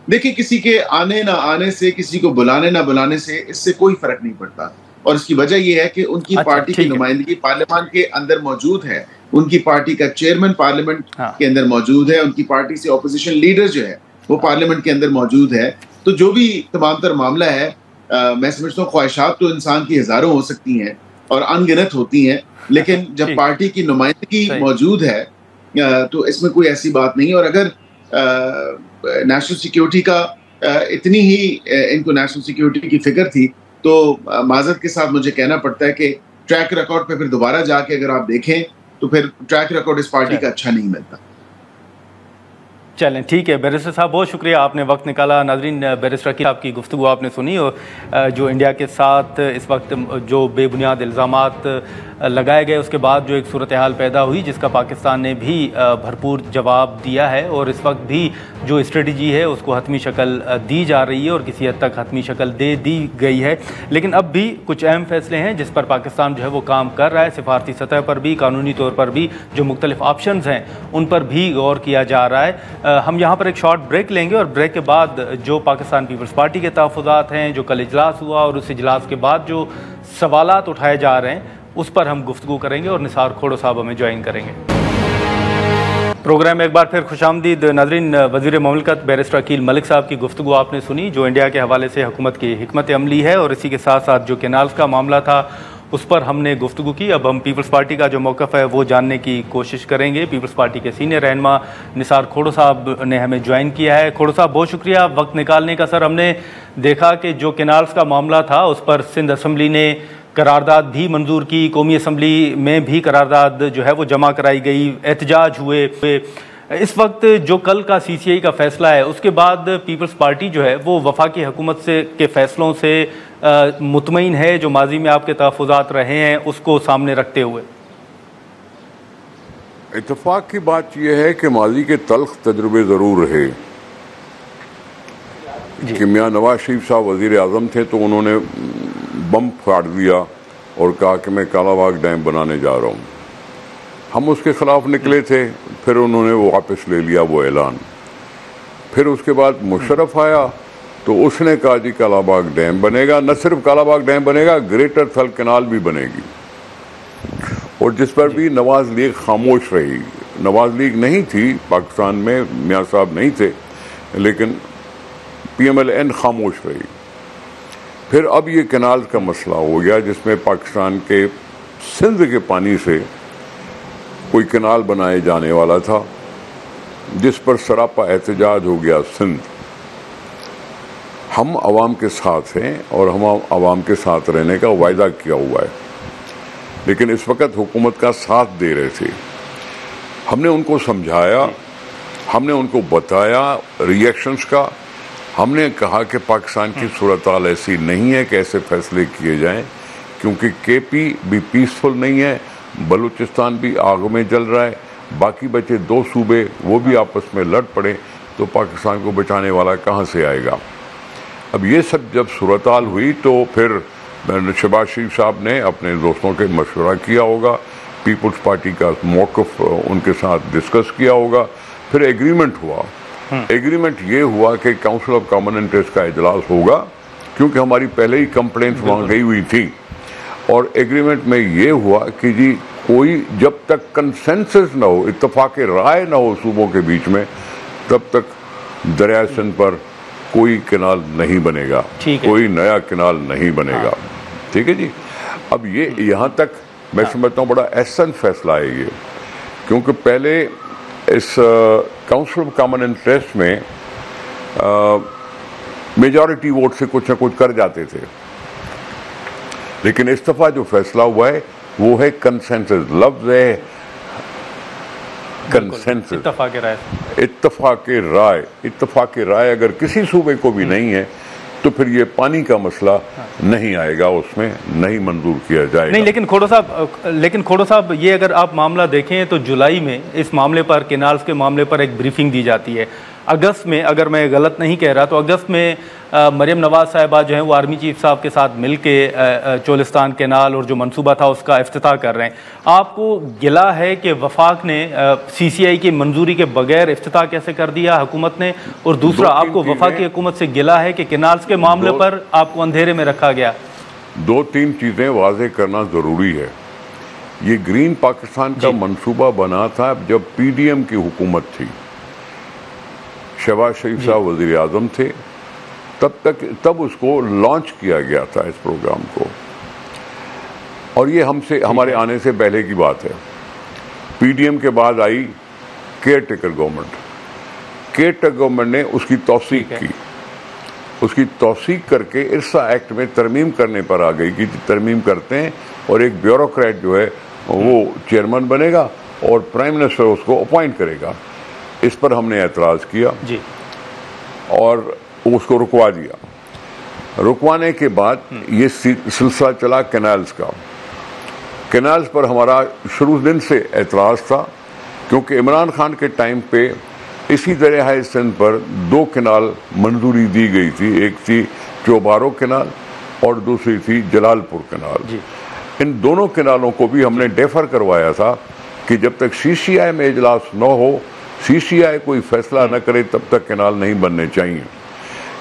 دیکھیں کسی کے آنے نہ آنے سے، کسی کو بلانے نہ بلانے سے اس سے کوئی فرق نہیں پڑتا، اور اس کی وجہ یہ ہے کہ ان کی پارٹی کی نمائندگی پارلیمان کے اندر موجود ہے، ان کی پارٹی کا چیئرمین پارلیمنٹ کے اندر موجود ہے، ان کی پارٹی سے اپوزیشن لیڈر جو ہے وہ پارلیمنٹ کے اندر موجود ہے۔ تو جو بھی تمام تر معاملہ ہے، میں سمجھتا ہوں خواہشات تو انسان کی ہزاروں ہو سکتی ہیں اور ان گنت ہوتی ہیں، لیکن جب پارٹی کی نمائندگی موجود ہے تو اس میں کوئی ایسی بات نہیں۔ اور اگر نیشنل سیکیورٹی کا اتنی ہی ان کو نیشنل سیکیورٹی کی فکر تھی تو معذرت کے ساتھ مجھے کہنا پڑتا ہے کہ ٹریک ریکارڈ پہ پھر دوبارہ جا کے اگر آپ دیکھیں تو پھر ٹریک ریکارڈ اس پارٹی کا اچھا نہیں ملتا۔ چلیں ٹھیک ہے بیرسٹر صاحب، بہت شکریہ آپ نے وقت نکالا۔ ناظرین، بیرسٹر کی آپ کی گفتگو آپ نے سنی، اور جو انڈیا کے ساتھ اس وقت جو بے بنیاد الزامات لگائے گئے اس کے بعد جو ایک صورتحال پیدا ہوئی جس کا پاکستان نے بھی بھرپور جواب دیا ہے، اور اس وقت بھی جو اسٹریٹجی ہے اس کو حتمی شکل دی جا رہی ہے اور کسی حد تک حتمی شکل دے دی گئی ہے، لیکن اب بھی کچھ اہم فیصلے ہیں جس پر پاکستان جو ہے وہ کام کر رہا ہے، سفارتی سطح پر بھی، قانونی طور پر بھی، جو مختلف آپشنز ہیں ان پر بھی غور کیا جا رہا ہے۔ ہم یہاں پر ایک شارٹ بریک لیں گے، اور بریک کے بعد جو پاکستان پیپلز پارٹی کے تحفظات ہیں، جو کل اجلاس ہوا اور اس اجلاس کے بعد جو سوالات اٹھائے جا رہے ہیں اس پر ہم گفتگو کریں گے، اور نثار کھوڑو صاحب ہمیں جوائن کریں گے۔ پروگرام میں ایک بار پھر خوش آمدید۔ ناظرین، وزیر مملکت بیرسٹر عقیل ملک صاحب کی گفتگو آپ نے سنی جو انڈیا کے حوالے سے حکومت کی حکمت عملی ہے، اور اسی کے ساتھ ساتھ جو کینالز کا معاملہ تھا اس پر ہم نے گفتگو کی۔ اب ہم پیپلز پارٹی کا جو موقف ہے وہ جاننے کی کوشش کریں گے۔ پیپلز پارٹی کے سینئر رہنما نثار کھوڑو صاحب نے ہمیں جوائن کیا ہے۔ کھوڑو صاحب بہت شکریہ وقت نکالنے کا۔ سر، ہم نے دیکھا کہ جو کینالز کا معاملہ تھا اس پر سندھ اسمبلی نے قرارداد بھی منظور کی، قومی اسمبلی میں بھی قرارداد جو ہے وہ جمع کرائی گئی، احتجاج ہوئے۔ اس وقت جو کل کا سی سی آئی کا فیصلہ ہے اس کے بعد پیپلز پارٹی جو ہے وہ وفاقی حکومت سے کے فیصلوں سے مطمئن ہے، جو ماضی میں آپ کے تحفظات رہے ہیں اس کو سامنے رکھتے ہوئے؟ اتفاق کی بات یہ ہے کہ ماضی کے تلخ تجربے ضرور رہے کہ میاں نواز شریف صاحب وزیر اعظم تھے تو انہوں نے بم پھاڑ دیا اور کہا کہ میں کالا باغ ڈیم بنانے جا رہا ہوں۔ ہم اس کے خلاف نکلے تھے، پھر انہوں نے وہ واپس لے لیا وہ اعلان۔ پھر اس کے بعد مشرف آیا تو اس نے کہا جی کالا باغ ڈیم بنے گا، نہ صرف کالا باغ ڈیم بنے گا، گریٹر تھل کینال بھی بنے گی، اور جس پر بھی نواز لیگ خاموش رہی۔ نواز لیگ نہیں تھی پاکستان میں، میاں صاحب نہیں تھے، لیکن پی ایم ایل این خاموش رہی۔ پھر اب یہ کینال کا مسئلہ ہو گیا جس میں پاکستان کے سندھ کے پانی سے کوئی کینال بنائے جانے والا تھا جس پر سراپا احتجاج ہو گیا سندھ۔ ہم عوام کے ساتھ ہیں اور ہم عوام کے ساتھ رہنے کا وعدہ کیا ہوا ہے، لیکن اس وقت حکومت کا ساتھ دے رہے تھے۔ ہم نے ان کو سمجھایا، ہم نے ان کو بتایا ریئیکشنز کا، ہم نے کہا کہ پاکستان کی صورتحال ایسی نہیں ہے کہ ایسے فیصلے کیے جائیں، کیونکہ کے پی بھی پیسفل نہیں ہے، بلوچستان بھی آگ میں جل رہا ہے، باقی بچے دو صوبے وہ بھی آپس میں لڑ پڑے تو پاکستان کو بچانے والا کہاں سے آئے گا۔ اب یہ سب جب صورتحال ہوئی تو پھر شہباز شریف صاحب نے اپنے دوستوں کے مشورہ کیا ہوگا، پیپلز پارٹی کا موقف ان کے ساتھ ڈسکس کیا ہوگا، پھر ایگریمنٹ ہوا۔ ایگریمنٹ یہ ہوا کہ کاؤنسل آف کامن انٹرسٹ کا اجلاس ہوگا، کیونکہ ہماری پہلے ہی کمپلینٹس وہاں گئی ہوئی تھی، اور ایگریمنٹ میں یہ ہوا کہ جی کوئی جب تک کنسنسس نہ ہو، اتفاق رائے نہ ہو صوبوں کے بیچ میں، تب تک دریائے سندھ پر کوئی کینال نہیں بنے گا، کوئی نیا کینال نہیں بنے گا۔ ٹھیک ہے جی۔ اب یہ یہاں تک میں سمجھتا ہوں بڑا احسن فیصلہ ہے یہ، کیونکہ پہلے اس کاؤنسل آف کامن انٹرسٹ میں میجورٹی ووٹ سے کچھ نہ کچھ کر جاتے تھے، لیکن اس دفعہ جو فیصلہ ہوا ہے وہ ہے کنسنسس، لفظ ہے کنسنسس، اتفاق رائے اگر کسی صوبے کو بھی نہیں ہے تو پھر یہ پانی کا مسئلہ نہیں آئے گا، اس میں نہیں منظور کیا جائے گا۔ نہیں، لیکن کھوڑو صاحب یہ اگر آپ معاملہ دیکھیں تو جولائی میں اس معاملے پر، کینالز کے معاملے پر ایک بریفنگ دی جاتی ہے۔ اگست میں، اگر میں غلط نہیں کہہ رہا تو اگست میں مریم نواز صاحبہ جو ہیں وہ آرمی چیف صاحب کے ساتھ مل کے چولستان کینال اور جو منصوبہ تھا اس کا افتتاح کر رہے ہیں۔ آپ کو گلہ ہے کہ وفاق نے سی آئی کی منظوری کے بغیر افتتاح کیسے کر دیا حکومت نے، اور دوسرا آپ کو وفاقی حکومت سے گلہ ہے کہ کینالز کے معاملے پر آپ کو اندھیرے میں رکھا گیا؟ دو تین چیزیں واضح کرنا ضروری ہے۔ یہ گرین پاکستان کا منصوبہ بنا تھا جب پی ڈی ایم کی حکومت تھی، شہباز شریف صاحب وزیر اعظم تھے، تب اس کو لانچ کیا گیا تھا اس پروگرام کو، اور یہ ہمارے آنے سے پہلے کی بات ہے۔ پی ڈی ایم کے بعد آئی کیئر ٹیکر گورنمنٹ نے اس کی توثیق کی، اس کی توثیق کر کے ارسا ایکٹ میں ترمیم کرنے پر آ گئی کہ ترمیم کرتے ہیں اور ایک بیوروکریٹ جو ہے وہ چیئرمین بنے گا اور پرائم منسٹر اس کو اپوائنٹ کرے گا۔ اس پر ہم نے اعتراض کیا اور اس کو رکوا دیا۔ رکوانے کے بعد یہ سلسلہ چلا کینالز کا۔ کینالز پر ہمارا شروع دن سے اعتراض تھا، کیونکہ عمران خان کے ٹائم پہ اسی دریائے سندھ پر 2 کینال منظوری دی گئی تھی، ایک تھی چوبارو کینال اور دوسری تھی جلال پور کینال۔ ان دونوں کینالوں کو بھی ہم نے ڈیفر کروایا تھا کہ جب تک سی سی آئی میں اجلاس نہ ہو، سی سی آئی کوئی فیصلہ نہ کرے، تب تک کینال نہیں بننے چاہیے۔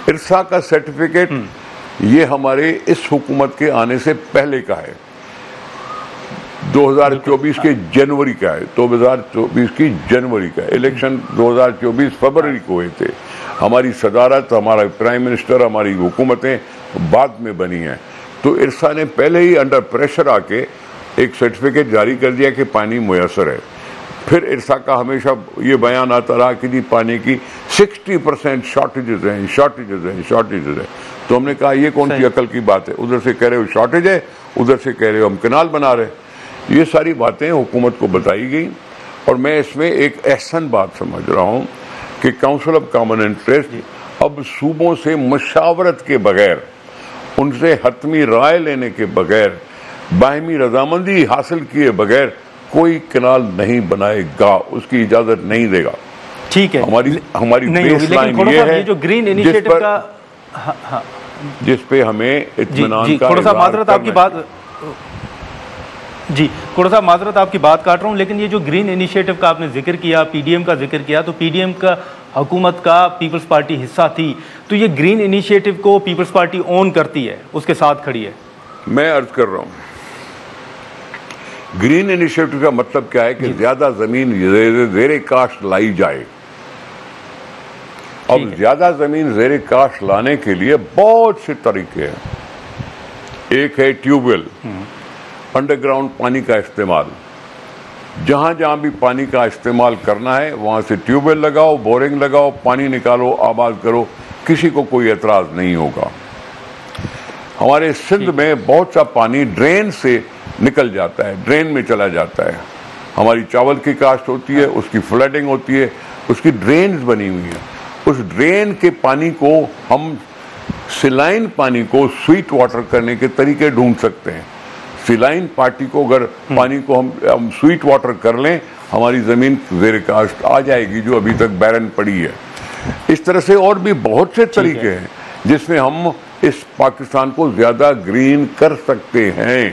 ارسا کا سرٹیفکیٹ یہ ہمارے اس حکومت کے آنے سے پہلے کا ہے، 2024 کے جنوری کا ہے، 2024 کی جنوری کا ہے۔ الیکشن 2024 فروری کو ہوئے تھے۔ ہماری صدارت، ہمارا پرائم منسٹر، ہماری حکومتیں بعد میں بنی ہیں، تو ارسا نے پہلے ہی انڈر پریشر آ کے ایک سرٹیفکیٹ جاری کر دیا کہ پانی میسر ہے۔ پھر ارسا کا ہمیشہ یہ بیان آتا رہا کہ جی پانی کی 60% شارٹیجز ہیں۔ تو ہم نے کہا یہ کون سی عقل کی بات ہے، ادھر سے کہہ رہے ہو شارٹیج ہے، ادھر سے کہہ رہے ہو ہم کینال بنا رہے۔ یہ ساری باتیں حکومت کو بتائی گئی، اور میں اس میں ایک احسن بات سمجھ رہا ہوں کہ کاؤنسل آف کامن انٹرسٹ اب صوبوں سے مشاورت کے بغیر، ان سے حتمی رائے لینے کے بغیر، باہمی رضامندی حاصل کیے بغیر کوئی کینال نہیں بنائے گا، اس کی اجازت نہیں دے گا۔ ٹھیک ہے، ہماری بیس لائن یہ ہے جو گرین انیشیٹو کا، جس پہ ہمیں اطمینان کا تھوڑا سا معذرت آپ کی بات، تھوڑا سا معذرت آپ کی بات کاٹ رہا ہوں، لیکن یہ جو گرین انیشیٹو کا آپ نے ذکر کیا، پی ڈی ایم کا ذکر کیا، تو پی ڈی ایم کا حکومت کا پیپلز پارٹی حصہ تھی، تو یہ گرین انیشیٹو کو پیپلز پارٹی اون کرتی ہے، اس کے ساتھ کھڑی ہے۔ میں عرض کر رہا ہوں گرین انیشیٹو کا مطلب کیا ہے کہ زیادہ زمین زیر کاشت لائی جائے۔ اب زیادہ زمین زیر کاشت لانے کے لیے بہت سے طریقے ہیں۔ ایک ہے ٹیوب ویل، انڈر گراؤنڈ پانی کا استعمال، جہاں جہاں بھی پانی کا استعمال کرنا ہے وہاں سے ٹیوب ویل لگاؤ، بورنگ لگاؤ، پانی نکالو، آباد کرو، کسی کو کوئی اعتراض نہیں ہوگا۔ ہمارے سندھ میں بہت سا پانی ڈرین سے نکل جاتا ہے، ڈرین میں چلا جاتا ہے۔ ہماری چاول کی کاشت ہوتی ہے، اس کی فلڈنگ ہوتی ہے، اس کی ڈرینز بنی ہوئی ہیں۔ اس ڈرین کے پانی کو ہم سیلائن پانی کو سویٹ واٹر کرنے کے طریقے ڈھونڈ سکتے ہیں۔ سیلائن پارٹی کو اگر پانی کو ہم سویٹ واٹر کر لیں، ہماری زمین زیر کاشت آ جائے گی جو ابھی تک بیرن پڑی ہے۔ اس طرح سے اور بھی بہت سے طریقے ہیں جس میں ہم اس پاکستان کو زیادہ گرین کر سکتے ہیں۔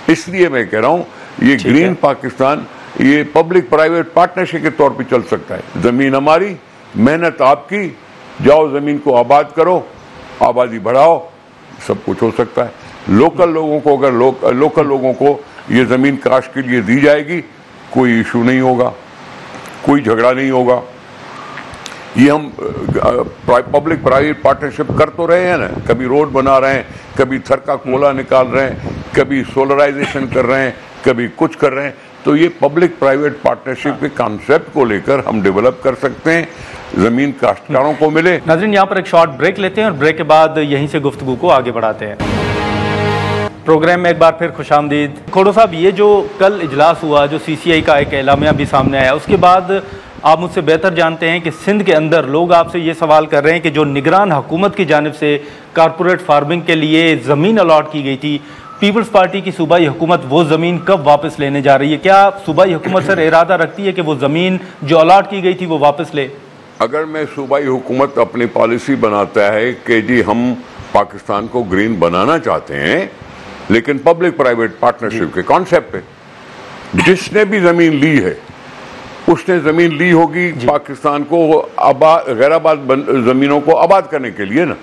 اس لیے میں کہہ رہا ہوں یہ گرین پاکستان یہ پبلک پرائیویٹ پارٹنرشپ کے طور پہ چل سکتا ہے۔ زمین ہماری، محنت آپ کی، جاؤ زمین کو آباد کرو، آبادی بڑھاؤ، سب کچھ ہو سکتا ہے۔ لوکل لوگوں کو اگر لوکل لوگوں کو یہ زمین کاشت کے لیے دی جائے گی، کوئی ایشو نہیں ہوگا، کوئی جھگڑا نہیں ہوگا۔ یہ ہم پبلک پرائیویٹ پارٹنرشپ کر تو رہے ہیں نا، کبھی روڈ بنا رہے ہیں، کبھی تھر کا کولا نکال رہے ہیں، کبھی سولرائزیشن کر رہے ہیں، کبھی کچھ کر رہے ہیں. تو یہ پبلک پرائیویٹ پارٹنرشپ کے کانسیپٹ کو لے کر ہم ڈیولپ کر سکتے ہیں, زمین کاشتکاروں کو ملے. ناظرین یہاں پر ایک شارٹ بریک لیتے ہیں اور بریک کے بعد یہیں سے گفتگو کو آگے بڑھاتے ہیں. پروگرام میں ایک بار پھر خوش آمدید. کھوڑو صاحب, یہ جو کل اجلاس ہوا, جو سی سی آئی کا ایک اعلامیہ بھی سامنے آیا, اس کے بعد آپ مجھ سے بہتر جانتے ہیں کہ سندھ کے اندر لوگ آپ سے یہ سوال کر رہے ہیں کہ جو نگران حکومت کی جانب سے کارپوریٹ فارمنگ کے لیے زمین الاٹ کی گئی تھی, پیپلز پارٹی کی صوبائی حکومت وہ زمین کب واپس لینے جا رہی ہے؟ کیا صوبائی حکومت سر ارادہ رکھتی ہے کہ وہ زمین جو الاٹ کی گئی تھی وہ واپس لے؟ اگر میں صوبائی حکومت اپنی پالیسی بناتا ہے کہ جی ہم پاکستان کو گرین بنانا چاہتے ہیں, لیکن پبلک پرائیویٹ پارٹنرشپ کے کانسیپٹ پہ, جس نے بھی زمین لی ہے اس نے زمین لی ہوگی پاکستان کو غیر آباد زمینوں کو آباد کرنے کے لیے نا.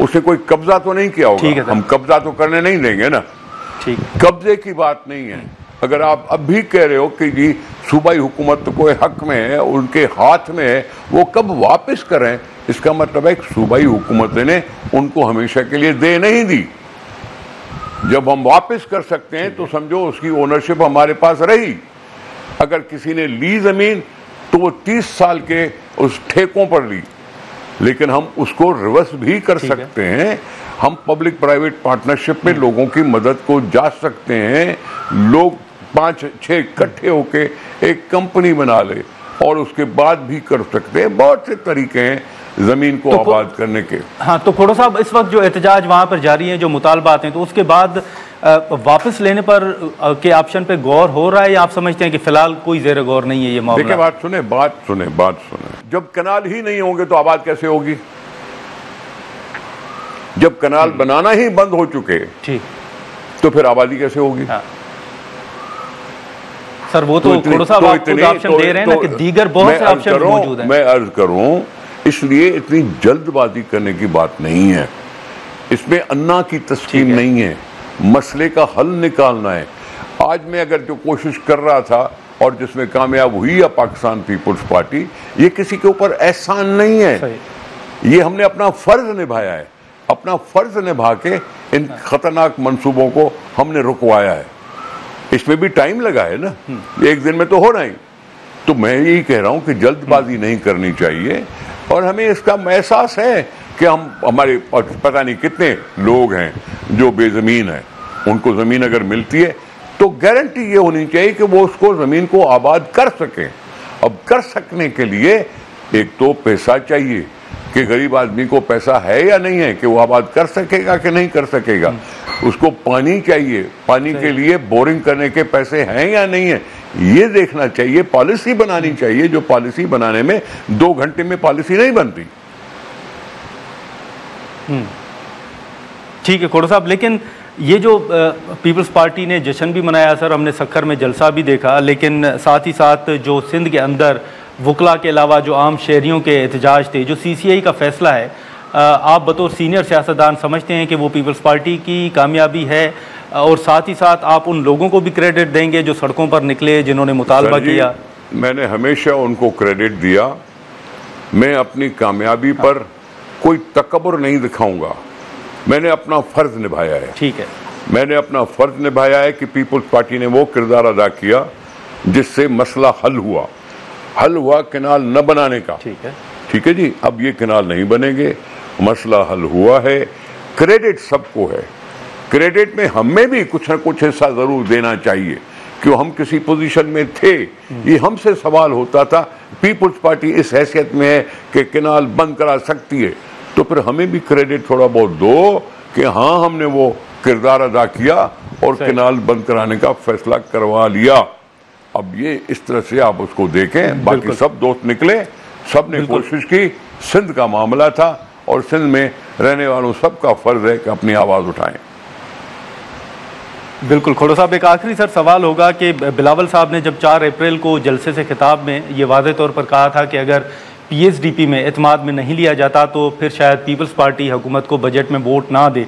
اس نے کوئی قبضہ تو نہیں کیا ہوگا, ہم قبضہ تو کرنے نہیں دیں گے نا. قبضے کی بات نہیں ہے. اگر آپ اب بھی کہہ رہے ہو کہ جی صوبائی حکومت کو حق میں ہے, ان کے ہاتھ میں ہے, وہ کب واپس کریں, اس کا مطلب ہے کہ صوبائی حکومت نے ان کو ہمیشہ کے لیے دے نہیں دی. جب ہم واپس کر سکتے ہیں تو سمجھو اس کی اونرشپ ہمارے پاس رہی. اگر کسی نے لی زمین تو وہ 30 سال کے اس ٹھیکوں پر لی, لیکن ہم اس کو ریورس بھی کر سکتے ہیں. ہم پبلک پرائیویٹ پارٹنرشپ میں لوگوں کی مدد کو جا سکتے ہیں. لوگ 5-6 اکٹھے ہو کے ایک کمپنی بنا لے اور اس کے بعد بھی کر سکتے ہیں. بہت سے طریقے ہیں زمین کو آباد کرنے کے. ہاں, تو کھوڑو صاحب اس وقت جو احتجاج وہاں پر جاری ہیں, جو مطالبات ہیں, تو اس کے بعد واپس لینے پر کے آپشن پہ غور ہو رہا ہے یا آپ سمجھتے ہیں کہ فی الحال کوئی زیر غور نہیں ہے یہ معاملہ؟ دیکھیں بات سنیں. جب کنال ہی نہیں ہوں گے تو آباد کیسے ہوگی؟ جب کنال بنانا ہی بند ہو چکے تو پھر آبادی کیسے ہوگی؟ سر وہ تو کھوڑو صاحب آپ کو آپشن دے رہے ہیں نا کہ دیگر بہت سے آپشن موجود ہیں. میں عرض کروں, اس لیے اتنی جلد بازی کرنے کی بات نہیں ہے. اس میں انا کی تسکین نہیں ہے, مسئلے کا حل نکالنا ہے. آج میں اگر جو کوشش کر رہا تھا اور جس میں کامیاب ہوئی ہے پاکستان پیپلز پارٹی, یہ کسی کے اوپر احسان نہیں ہے. یہ ہم نے اپنا فرض نبھایا ہے. اپنا فرض نبھا کے ان خطرناک منصوبوں کو ہم نے رکوایا ہے. اس میں بھی ٹائم لگا ہے نا, ایک دن میں تو ہونا ہی. تو میں یہی کہہ رہا ہوں کہ جلد بازی نہیں کرنی چاہیے, اور ہمیں اس کا احساس ہے کہ ہمارے پتہ نہیں کتنے لوگ ہیں جو بے زمین ہیں. ان کو زمین اگر ملتی ہے تو گارنٹی یہ ہونی چاہیے کہ وہ اس کو زمین کو آباد کر سکیں. اب کر سکنے کے لیے ایک تو پیسہ چاہیے کہ غریب آدمی کو پیسہ ہے یا نہیں ہے کہ وہ آباد کر سکے گا کہ نہیں کر سکے گا. اس کو پانی چاہیے, پانی کے لیے بورنگ کرنے کے پیسے ہیں یا نہیں ہیں, یہ دیکھنا چاہیے. پالیسی بنانی چاہیے, جو پالیسی بنانے میں 2 گھنٹے میں پالیسی نہیں بنتی. ٹھیک ہے کھوڑو صاحب, لیکن یہ جو پیپلز پارٹی نے جشن بھی منایا سر, ہم نے سکھر میں جلسہ بھی دیکھا, لیکن ساتھ ہی ساتھ جو سندھ کے اندر وکلا کے علاوہ جو عام شہریوں کے احتجاج تھے, جو سی سی آئی کا فیصلہ ہے, آپ بطور سینئر سیاستدان سمجھتے ہیں کہ وہ پیپلز پارٹی کی کامیابی ہے, اور ساتھ ہی ساتھ آپ ان لوگوں کو بھی کریڈٹ دیں گے جو سڑکوں پر نکلے, جنہوں نے مطالبہ کیا؟ میں نے ہمیشہ ان کو کریڈٹ دیا. میں اپنی کامیابی پر کوئی تکبر نہیں دکھاؤں گا. میں نے اپنا فرض نبھایا ہے. ٹھیک ہے, میں نے اپنا فرض نبھایا ہے کہ پیپلز پارٹی نے وہ کردار ادا کیا جس سے مسئلہ حل ہوا کنال نہ بنانے کا. ٹھیک ہے جی, اب یہ کنال نہیں بنیں گے, مسئلہ حل ہوا ہے. کریڈٹ سب کو ہے. کریڈٹ میں ہمیں بھی کچھ نہ کچھ حصہ ضرور دینا چاہیے, کیوں ہم کسی پوزیشن میں تھے, یہ ہم سے سوال ہوتا تھا. پیپلز پارٹی اس حیثیت میں ہے کہ کنال بند کرا سکتی ہے, تو پھر ہمیں بھی کریڈٹ تھوڑا بہت دو کہ ہاں ہم نے وہ کردار ادا کیا اور کنال بند کرانے کا فیصلہ کروا لیا. اب یہ اس طرح سے آپ اس کو دیکھیں. باقی سب دوست نکلے, سب نے کوشش کی. سندھ کا معاملہ تھا اور سندھ میں رہنے والوں سب کا فرض ہے کہ اپنی آواز اٹھائیں. بالکل. کھوڑو صاحب, ایک آخری سر سوال ہوگا کہ بلاول صاحب نے جب 4 اپریل کو جلسے سے خطاب میں یہ واضح طور پر کہا تھا کہ اگر PSDP میں اعتماد میں نہیں لیا جاتا تو پھر شاید پیپلز پارٹی حکومت کو بجٹ میں ووٹ نہ دے.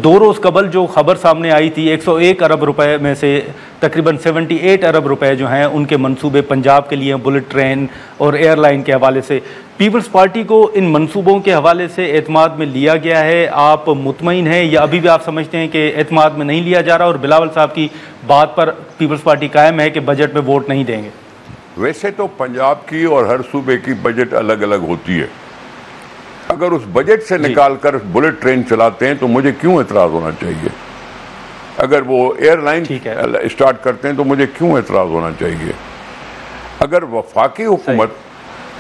2 روز قبل جو خبر سامنے آئی تھی 101 ارب روپے میں سے تقریباً 78 ارب روپے جو ہیں ان کے منصوبے پنجاب کے لیے بلٹ ٹرین اور ایئر لائن کے حوالے سے. پیپلز پارٹی کو ان منصوبوں کے حوالے سے اعتماد میں لیا گیا ہے؟ آپ مطمئن ہیں یا ابھی بھی آپ سمجھتے ہیں کہ اعتماد میں نہیں لیا جا رہا اور بلاول صاحب کی بات پر پیپلز پارٹی قائم ہے کہ بجٹ میں ووٹ نہیں دیں گے؟ ویسے تو پنجاب کی اور ہر صوبے کی بجٹ الگ الگ ہوتی ہے. اگر اس بجٹ سے نکال کر بلٹ ٹرین چلاتے ہیں تو مجھے کیوں اعتراض ہونا چاہیے؟ اگر وہ ایئر لائن اسٹارٹ کرتے ہیں تو مجھے کیوں اعتراض ہونا چاہیے؟ اگر وفاقی حکومت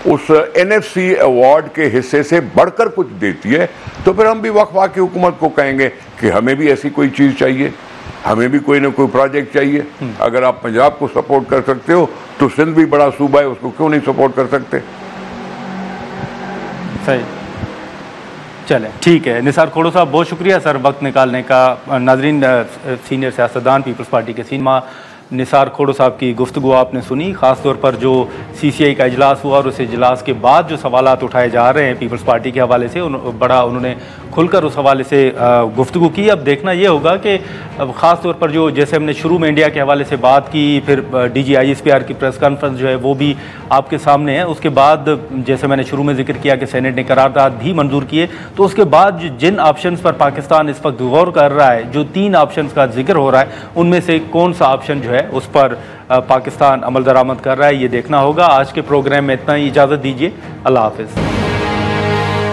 اس NFC ایوارڈ کے حصے سے بڑھ کر کچھ دیتی ہے تو پھر ہم بھی وفاقی حکومت کو کہیں گے کہ ہمیں بھی ایسی کوئی چیز چاہیے, ہمیں بھی کوئی نہ کوئی پروجیکٹ چاہیے. اگر آپ پنجاب کو سپورٹ کر سکتے ہو تو سندھ بھی بڑا صوبہ ہے, اس کو کیوں نہیں سپورٹ کر سکتے؟ صحیح, چلیں ٹھیک ہے. نثار کھوڑو صاحب بہت شکریہ سر وقت نکالنے کا. ناظرین, سینئر سیاستدان پیپلز پارٹی کے سینما نثار کھوڑو صاحب کی گفتگو آپ نے سنی, خاص طور پر جو CCI کا اجلاس ہوا اور اس اجلاس کے بعد جو سوالات اٹھائے جا رہے ہیں پیپلز پارٹی کے حوالے سے, بڑا انہوں نے کھل کر اس حوالے سے گفتگو کی. اب دیکھنا یہ ہوگا کہ خاص طور پر جو جیسے ہم نے شروع میں انڈیا کے حوالے سے بات کی, پھر DG ISPR کی پریس کانفرنس جو ہے وہ بھی آپ کے سامنے ہے. اس کے بعد جیسے میں نے شروع میں ذکر کیا کہ سینٹ نے قرارداد بھی منظور کیے, تو اس کے بعد جن آپشنز پر پاکستان اس وقت غور کر رہا ہے, جو 3 آپشنز کا ذکر ہو رہا ہے, ان میں سے کون سا آپشن جو ہے اس پر پاکستان عمل درآمد کر رہا ہے, یہ دیکھنا ہوگا. آج کے پروگرام میں اتنا ہی, اجازت دیجیے, اللہ حافظ.